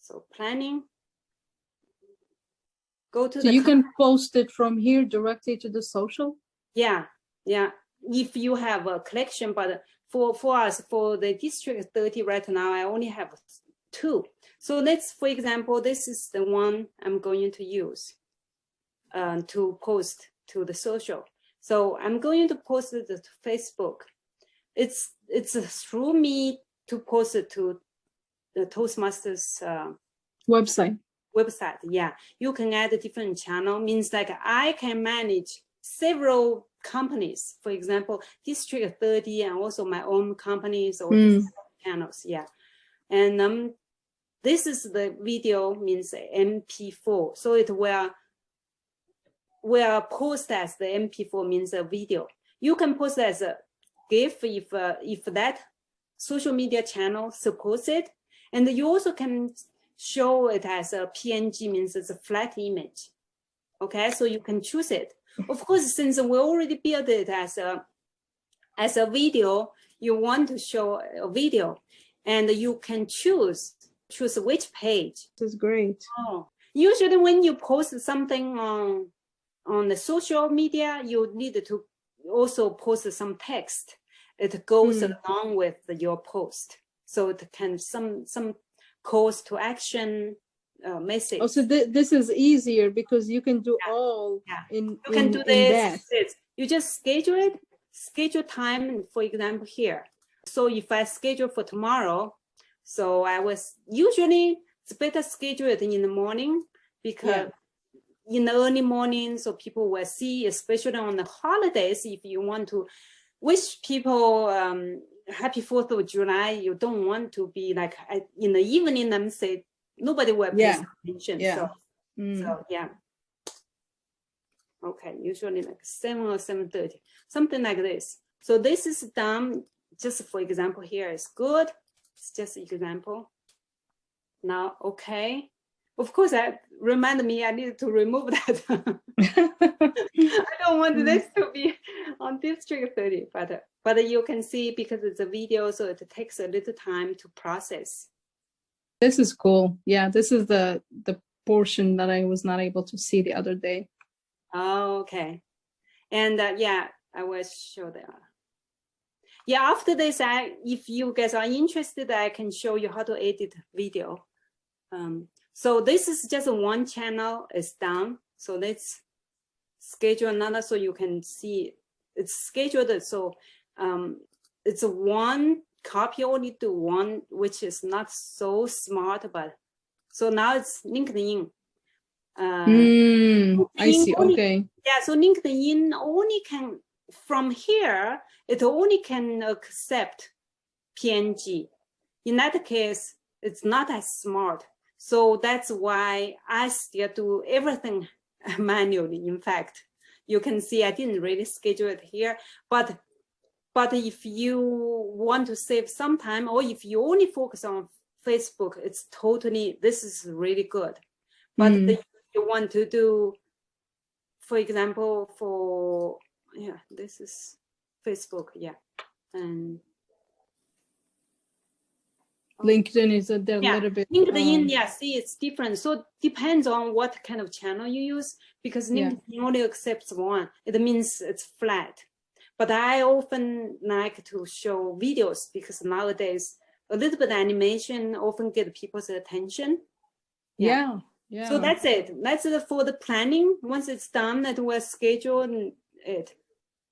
So planning. Go to so you can post it from here directly to the social? Yeah, yeah. If you have a collection, but for us, for the District 30 right now, I only have 2. So let's, for example, this is the one I'm going to use to post to the social. So I'm going to post it to Facebook. It's through me to post it to the Toastmasters website. Yeah, you can add a different channel, means like I can manage several companies, for example, District 30 and also my own companies or channels. Yeah. And this is the video, means MP4. So it will post as the MP4, means a video. You can post as a GIF if that social media channel supports it. And you also can show it as a PNG, means it's a flat image. Okay, so you can choose it. Of course, since we already built it as a video, you want to show a video, and you can choose which page. This is great. Oh, usually when you post something on the social media, you need to also post some text. It goes along with your post, so it can some calls to action message. Oh, so this is easier because you can do all in you can do this. You just schedule time, for example, here. So if I schedule for tomorrow, so I was usually, it's better schedule it in the morning, because in the early morning, so people will see, especially on the holidays, if you want to wish people happy 4th of July, you don't want to be like in the evening, them say nobody will pay attention. So yeah. Okay, usually like 7 or 7:30, something like this. So this is done, just for example, here is good. It's just an example. Now, okay. Of course, that reminded me I need to remove that. I don't want this to be on District 30, but you can see, because it's a video, so it takes a little time to process. This is cool. Yeah, this is the portion that I was not able to see the other day. Oh, okay. And yeah, I will show that. Yeah, after this, if you guys are interested, I can show you how to edit video. So this is just one channel is done. So let's schedule another so you can see it's scheduled. So it's one copy, only do one, which is not so smart, but so now it's LinkedIn. I see. Okay. Yeah, so LinkedIn only can, from here, it only can accept PNG. In that case, it's not as smart. So that's why I still do everything manually. In fact, you can see I didn't really schedule it here, but if you want to save some time, or if you only focus on Facebook, it's totally, this is really good. But if you want to do, for example, this is Facebook, and LinkedIn is they're a little bit. LinkedIn, see, it's different. So depends on what kind of channel you use, because LinkedIn only accepts one. It means it's flat. But I often like to show videos, because nowadays a little bit of animation often get people's attention. Yeah. So that's it. That's it for the planning. Once it's done, it will schedule it.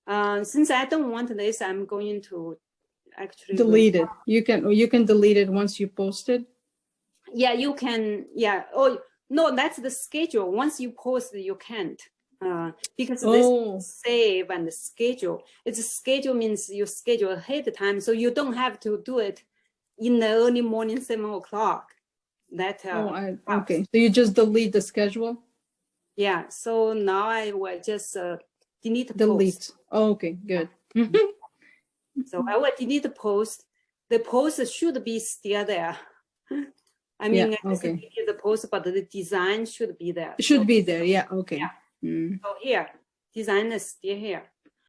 Since I don't want this, I'm going to actually delete it. You can delete it once you post it. Yeah, you can. Yeah. Oh no, that's the schedule. Once you post, you can't. Because this save and schedule. It's a schedule, means you schedule ahead of time, so you don't have to do it in the early morning, 7 o'clock. That okay. So you just delete the schedule. Yeah. So now I will just delete. Post. Oh, okay. Good. So I will delete the post. The post should be still there. I mean, the post, but the design should be there. It should be there. Yeah. Okay. So here, design is still here.